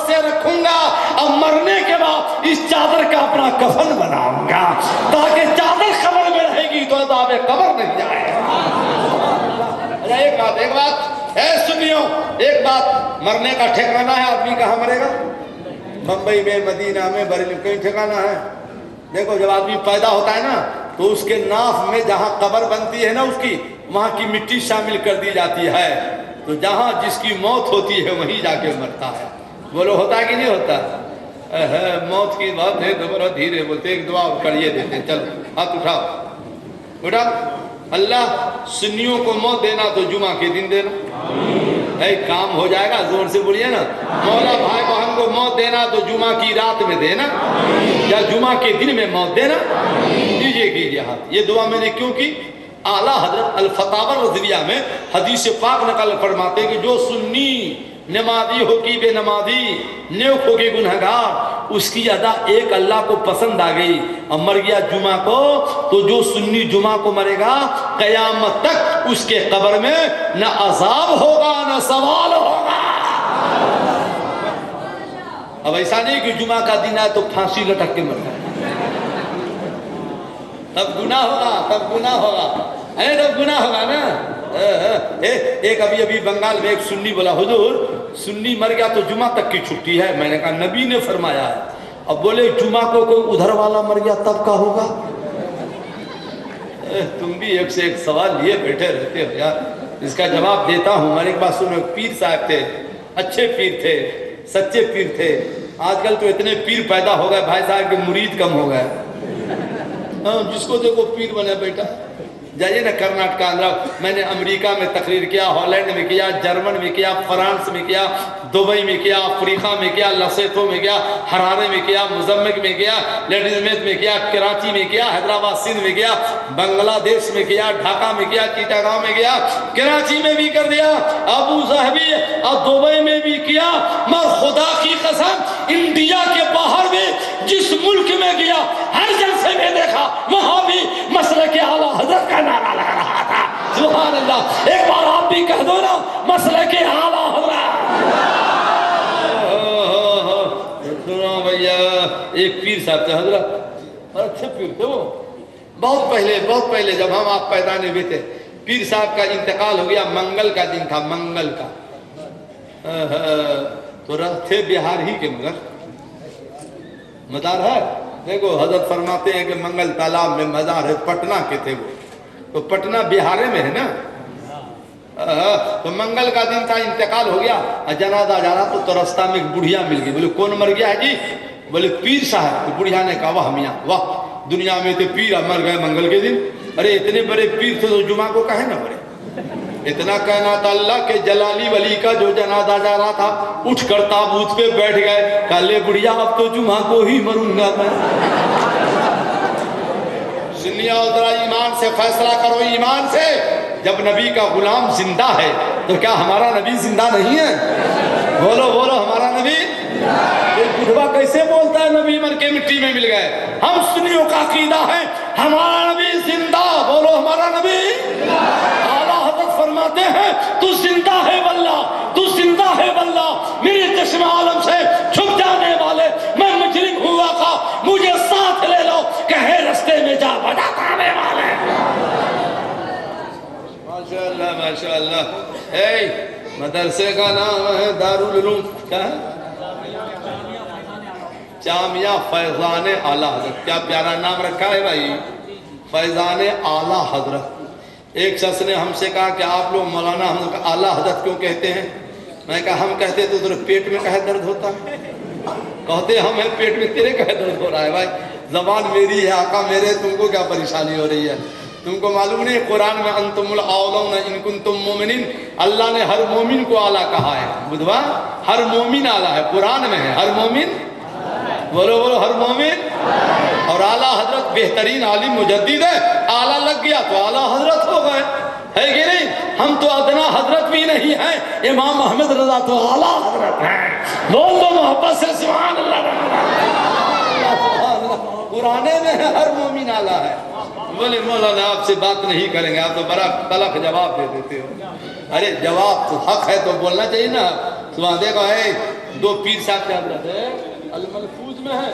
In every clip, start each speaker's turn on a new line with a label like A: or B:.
A: سے رکھوں گا، اب مرنے کے بعد اس چادر کا اپنا کفن بناؤں گا تاکہ چادر قبر میں رہے گی تو عذاب قبر نہیں جائے گا۔ ایک بات اے سنیو، ایک بات، مرنے کا ٹھکانہ ہے آدمی کہاں مرے گا؟ بمبئی میں، مدینہ میں، بریلی میں، کہیں ٹھکانہ ہے؟ دیکھو جب آدمی پیدا ہوتا ہے نا تو اس کے ناف میں جہاں قبر بنتی ہے نا اس کی، وہاں کی مٹی شامل کر دی جاتی ہے، تو جہاں جس کی موت ہوتی ہے وہیں جا کے مرتا ہے۔ بولو ہوتا ہے کہ نہیں ہوتا؟ موت کی بات ہے تو بڑا دھیرے بولتے، ایک دعا کریے دیتے، چلو ہاتھ اٹھاؤ اٹھاؤ۔ اللہ سنیوں کو موت دینا تو جمعہ کے دن دینا، کام ہو جائے گا، زور سے بولیے نا۔ مولا بھائی بہن کو موت دینا تو جمعہ کی رات میں دینا یا جمعہ کے دن میں موت دینا، کیجئے ہاتھ۔ یہ دعا میں نے کیوں کی؟ اعلیٰ حضرت الفتاوی الرضویہ میں حدیث پاک نقل فرماتے ہیں کہ جو سنی نمازی ہو کی بے نمازی، نیک ہو کے گنہگار، اس کی ادا ایک اللہ کو پسند آ گئی اور مر گیا جمعہ کو، تو جو سنی جمعہ کو مرے گا قیامت تک اس کے قبر میں نہ عذاب ہوگا نہ سوال ہوگا۔ اب ایسا نہیں کہ جمعہ کا دن ہے تو پھانسی لٹک کے مر جائے، تب گناہ ہوگا، تب گناہ ہوگا، تب گناہ ہوگا نا۔ ایک ابھی بنگال میں ایک سنی بولا، حضور سنی مر گیا تو جمعہ تک کی چھٹی ہے۔ میں نے کہا نبی نے فرمایا ہے۔ اب بولے جمعہ کو کوئی ادھر والا مر گیا تب کا ہوگا؟ تم بھی ایک سے ایک سوال لیے بیٹھے رہتے ہو یار، اس کا جواب دیتا ہوں۔ ہمارے پاس سنو، پیر صاحب تھے، اچھے پیر تھے، سچے پیر تھے۔ آج کل تو اتنے پیر پیدا ہو گئے بھائی صاحب کہ مرید کم ہو گئے۔ جس کو دیکھو پیر بنے بیٹا۔ جائیے نا کرناٹک آندھرا، میں نے امریکہ میں تقریر کیا، ہالینڈ میں کیا، جرمن میں کیا، فرانس میں کیا، دبئی میں کیا، افریقہ میں کیا، لسیتو میں کیا، ہرارے میں کیا، مزمک میں کیا، لیڈیزمیت میں کیا، کراچی میں کیا، حیدرآباد سندھ میں کیا، بنگلہ دیش میں کیا، ڈھاکہ میں کیا، چیٹاگاؤں میں کیا، کراچی میں بھی کر دیا، ابو ظہبی اور دبئی میں بھی کیا۔ مگر خدا کی قسم انڈیا کے باہر بھی جس ملک میں گیا ہر جلسے میں دیکھا وہاں بھی مسلک اعلیٰ حضرت کا نعرہ لگ رہا تھا۔ سبحان اللہ، ایک بار آپ بھی کہہ دو نا مسلک اعلیٰ حضرت۔ سنو بھیا، ایک پیر صاحب تھے حضرت، اور اچھے پیر تھے وہ، بہت پہلے جب ہم آپ پیدا نہیں ہوئے تھے۔ پیر صاحب کا انتقال ہو گیا، منگل کا دن تھا، منگل کا، تو تھے بہار ہی کے، مگر مزار ہے دیکھو، حضرت فرماتے ہیں کہ منگل تالاب میں مزار ہے، پٹنہ کے تھے وہ، تو پٹنہ بہارے میں ہے نا۔ تو منگل کا دن تھا، انتقال ہو گیا، جنازہ جا رہا تو رستہ میں ایک بڑھیا مل گئی۔ بولے کون مر گیا ہے جی؟ بولے پیر صاحب۔ تو بڑھیا نے کہا واہ میاں واہ، دنیا میں تو پیر مر گئے منگل کے دن، ارے اتنے بڑے پیر تھے تو جمعہ کو کہے نہ مرے۔ اتنا کہنا تھا اللہ کے جلالی ولی کا جو جنازہ جا رہا تھا، اٹھ کر تابوت پہ بیٹھ گئے، کہا لے بڑھیا اب تو جمعہ کو ہی مروں گا میں۔ سنیا ذرا ایمان سے فیصلہ کرو، ایمان سے۔ جب نبی کا غلام زندہ ہے تو کیا ہمارا نبی زندہ نہیں ہے؟ بولو بولو، ہمارا نبی۔ ایک بڑھوا کیسے بولتا ہے نبی مر کے مٹی میں مل گئے؟ ہم سنیوں کا عقیدہ ہے ہمارا نبی زندہ، بولو ہمارا نبی۔ اعلیٰ حضرت فرماتے ہیں تو زندہ ہے واللہ، تو زندہ ہے واللہ، میرے چشم عالم سے چھپ جانے والے، میں مجرم ہوا کا مجھے ساتھ لے لو، کہے رستے میں جا بجا پانے والے۔ ماشاءاللہ ماشاءاللہ۔ اے مدرسے کا نام ہے دارالعلوم، کیا ہے؟ جامعہ فیضان اعلیٰ حضرت۔ کیا پیارا نام رکھا ہے بھائی، فیضان اعلیٰ حضرت۔ ایک شخص نے ہم سے کہا کہ آپ لوگ مولانا ہم لوگ اعلیٰ حضرت کیوں کہتے ہیں؟ میں کہا ہم کہتے تو تیرے پیٹ میں کہے درد ہوتا ہے؟ کہتے ہم ہیں پیٹ میں، تیرے کہے درد ہو رہا ہے؟ بھائی زبان میری ہے، آقا میرے، تم کو کیا پریشانی ہو رہی ہے؟ تم کو معلوم نہیں قرآن میں انتم الاولون ان کنتم مومنین، اللہ نے ہر مومن کو اعلیٰ کہا ہے، بدھوا ہر مومن اعلیٰ ہے، قرآن میں ہے ہر مومن، بولو بولو ہر مومن۔ اور اعلیٰ حضرت بہترین عالم مجدد ہے، اعلیٰ لگ گیا تو اعلیٰ حضرت ہو گئے، ہے کہ نہیں؟ ہم تو ادنا حضرت بھی نہیں ہیں، امام احمد رضا تو اعلیٰ حضرت ہیں، بول دو محبت سے سبحان اللہ۔ قرآن میں ہے ہر مومن اعلیٰ ہے۔ بولے مولانا آپ سے بات نہیں کریں گے، آپ تو بڑا تلخ جواب دے دیتے ہو۔ ارے جواب تو حق ہے تو بولنا چاہیے نا۔ صبح دیکھو ہے دو پیر صاحب کیا حضرت ہے الملفوظ میں ہے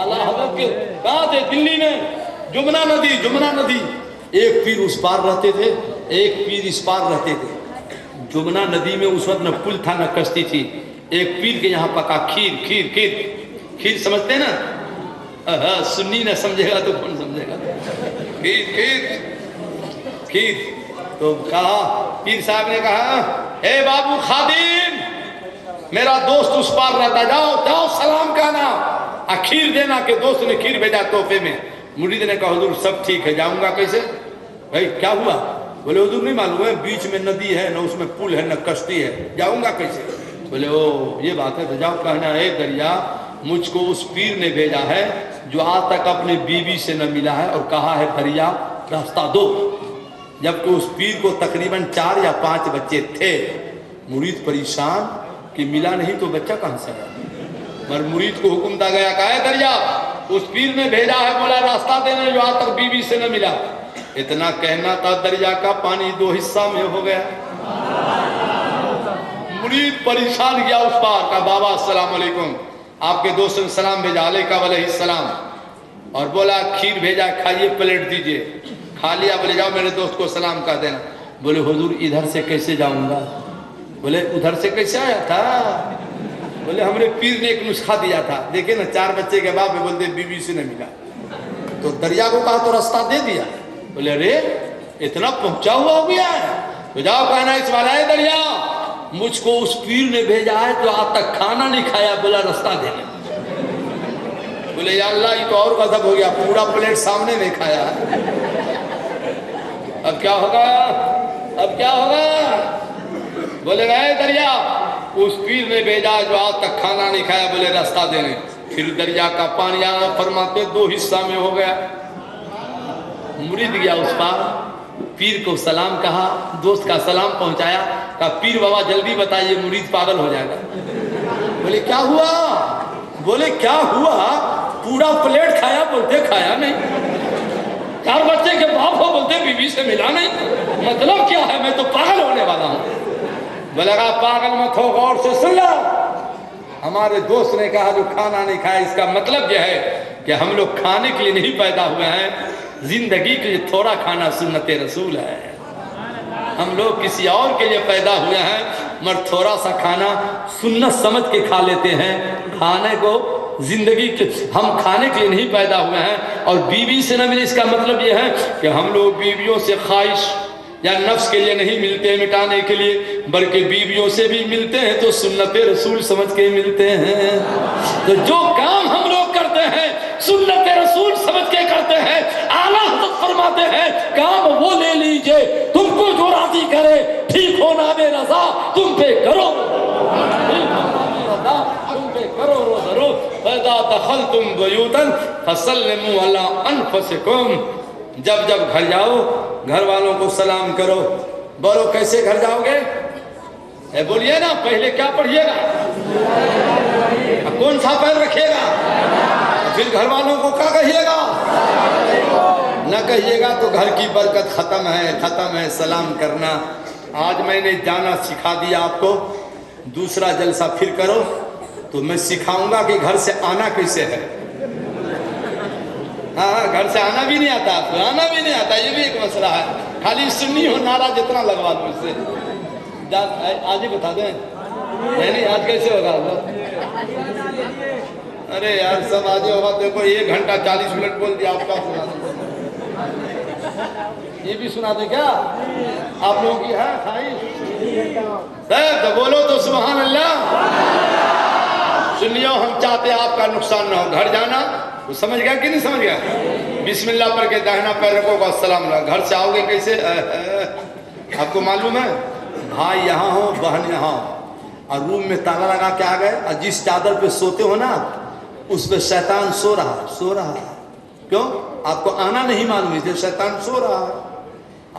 A: اعلیٰ حضرت کے کہاں تھے؟ دلی میں جمنا ندی ایک پیر اس پار رہتے تھے ایک پیر اس پار رہتے تھے. جمنا ندی میں اس وقت نہ پل تھا نہ کشتی تھی. ایک پیر کے یہاں پکا کھیر سمجھتے ہیں نا؟ سنی نہ سمجھے گا تو کون سمجھے گا؟ کھیر تو کہا پیر صاحب نے کہا اے بابو خادم میرا دوست اس پار رہتا جاؤ سلام کہنا کھیر دینا کہ دوست نے کھیر بھیجا تحفے میں. مرید نے کہا حضور سب ٹھیک ہے جاؤں گا کیسے؟ بھائی کیا ہوا؟ بولے حضور نہیں معلوم ہے بیچ میں ندی ہے نہ اس میں پل ہے نہ کشتی ہے جاؤں گا کیسے؟ بولے او یہ بات ہے تو جاؤ کہنا اے دریا مجھ کو اس پیر نے بھیجا ہے جو آج تک اپنے بیوی سے نہ ملا ہے اور کہا ہے دریا راستہ دو. جبکہ اس پیر کو تقریباً 4 یا 5 بچے تھے. مرید پریشان کہ ملا نہیں تو بچہ کہاں سے آیا. مگر مرید کو حکم دیا گیا کہ اے دریا اس پیر نے بھیجا ہے بولا راستہ دینا جو آج تک بیوی سے نہ ملا. اتنا کہنا تھا دریا کا پانی 2 حصہ میں ہو گیا. مرید پریشان گیا اس پار کا بابا السلام علیکم آپ کے دوست نے سلام بھیجا علیہ السلام اور بولا کھیر بھیجا کھائیے پلیٹ دیجئے. کھا لیا. بولے جاؤ میرے دوست کو سلام کر دینا. بولے حضور ادھر سے کیسے جاؤں گا؟ بولے ادھر سے کیسے آیا تھا؟ بولے ہمارے پیر نے ایک نسخہ دیا تھا. دیکھیں نا 4 بچے کے باپ بولتے بیوی سے نہیں ملا تو دریا کو کہا تو راستہ دے دیا. بولے ارے اتنا پہنچا ہوا ہو گیا ہے تو جاؤ کہنا اس والا ہے دریا مجھ کو اس پیر نے بھیجا ہے جو آج تک کھانا نہیں کھایا بولا راستہ دے دے. بولے یا اللہ یہ تو اور غضب ہو گیا پورا پلیٹ سامنے میں کھایا. اب کیا ہوگا؟ بولے اے دریا اس پیر نے بھیجا جو آج تک کھانا نہیں کھایا بولے راستہ دینے. پھر دریا کا پانی آنا فرماتے 2 حصہ میں ہو گیا. مرید گیا اس پار پیر کو سلام کہا دوست کا سلام پہنچایا کہا پیر بابا جلدی بتائیے مرید پاگل ہو جائے گا. بولے کیا ہوا؟ بولے کیا ہوا؟ پورا پلیٹ کھایا بولتے کھایا نہیں. 4 بچے کے باپ ہو بولتے بیوی سے ملا نہیں. مطلب کیا ہے؟ میں تو پاگل ہونے والا ہوں. بولے کہا پاگل مت ہو غور سے سن لو. ہمارے دوست نے کہا جو کھانا نہیں کھایا اس کا مطلب یہ ہے کہ ہم لوگ کھانے کے لیے نہیں پیدا ہوئے ہیں. زندگی کے لیے تھوڑا کھانا سنت رسول ہے. ہم لوگ کسی اور کے لیے پیدا ہوئے ہیں مگر تھوڑا سا کھانا سنت سمجھ کے کھا لیتے ہیں. کھانے کو زندگی کے ہم کھانے کے لیے نہیں پیدا ہوئے ہیں. اور بیوی سے نہ ملے اس کا مطلب یہ ہے کہ ہم لوگ بیویوں سے خواہش یا نفس کے لیے نہیں ملتے مٹانے کے لیے بلکہ بیویوں سے بھی ملتے ہیں تو سنت رسول سمجھ کے ملتے ہیں. تو جو کام ہم لوگ کرتے ہیں سنت رسول سمجھ کے کرتے ہیں. اعلیٰ حضرت فرماتے ہیں کام وہ لے لیجئے تم کو جو راضی کرے. ٹھیک ہونا بے رضا تم پہ کرو ضرور. فَإِذَا دَخَلْتُمْ بُيُوتًا فَسَلِّمُوا عَلَىٰ أَنفُسِكُمْ. جب گھر جاؤ گھر والوں کو سلام کرو. بولو کیسے گھر جاؤ گے؟ بولیے نا پہلے کیا پڑھیے گا؟ کون سا پیر رکھیے گا؟ پھر گھر والوں کو کیا کہیے گا؟ نہ کہیے گا تو گھر کی برکت ختم ہے سلام کرنا. آج میں نے جانا سکھا دیا آپ کو. دوسرا جلسہ پھر کرو تو میں سکھاؤں گا کہ گھر سے آنا کیسے ہے. ہاں گھر سے آنا بھی نہیں آتا آنا بھی نہیں آتا یہ بھی ایک مسئلہ ہے. خالی سنی ہو نعرہ جتنا لگوا دو اس سے. آج ہی بتا دیں نہیں آج کیسے ہوگا؟ ارے یار سب آج ہوگا. دیکھو 1 گھنٹہ 40 منٹ بول دیا آپ کا سنا دیں. یہ بھی سنا دیں کیا آپ لوگوں کی ہے خواہش؟ تو بولو تو سبحان اللہ. سنیو ہم چاہتے ہیں آپ کا نقصان نہ ہو. گھر جانا وہ سمجھ گیا کہ نہیں سمجھ گیا؟ بسم اللہ پڑھ کے داہنا پیر رکھو گا السلام علیکم. گھر سے آؤ گے کیسے؟ آپ کو معلوم ہے بھائی یہاں ہو بہن یہاں ہو اور روم میں تالا لگا کے آ گئے اور جس چادر پہ سوتے ہو نا اس پہ شیطان سو رہا ہے. کیوں؟ آپ کو آنا نہیں معلوم ہے شیطان سو رہا ہے.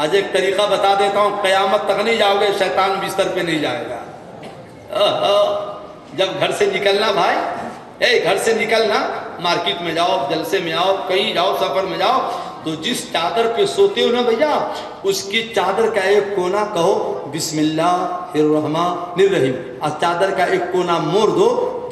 A: آج ایک طریقہ بتا دیتا ہوں قیامت تک نہیں جاؤ گے شیطان بستر پہ نہیں جائے گا. جب گھر سے نکلنا بھائی گھر سے نکلنا مارکیٹ میں جاؤ جلسے میں آؤ کہیں جاؤ سفر میں جاؤ تو جس چادر پہ سوتے ہو نا بھیا اس کی چادر کا ایک کونا کہو بسم اللہ الرحمن الرحیم اور چادر کا ایک کونا موڑ دو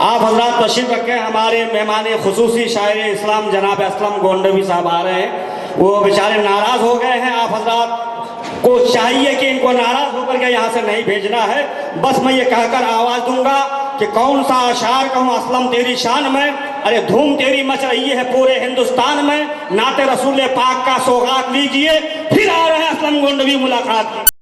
B: آپ حضرات تشریف رکھیں. ہمارے مہمان خصوصی شاعر اسلام جناب اسلم گونڈوی صاحب آ رہے ہیں. وہ بیچارے ناراض ہو گئے ہیں. آپ حضرات کو چاہیے کہ ان کو ناراض ہو کر کے یہاں سے نہیں بھیجنا ہے. بس میں یہ کہہ کر آواز دوں گا کہ کون سا اشعار کہوں اسلم تیری شان میں. ارے دھوم تیری مچ رہی ہے پورے ہندوستان میں. نعت رسول پاک کا سوغات لیجئے. پھر آ رہے ہیں اسلم گونڈوی ملاقات کی.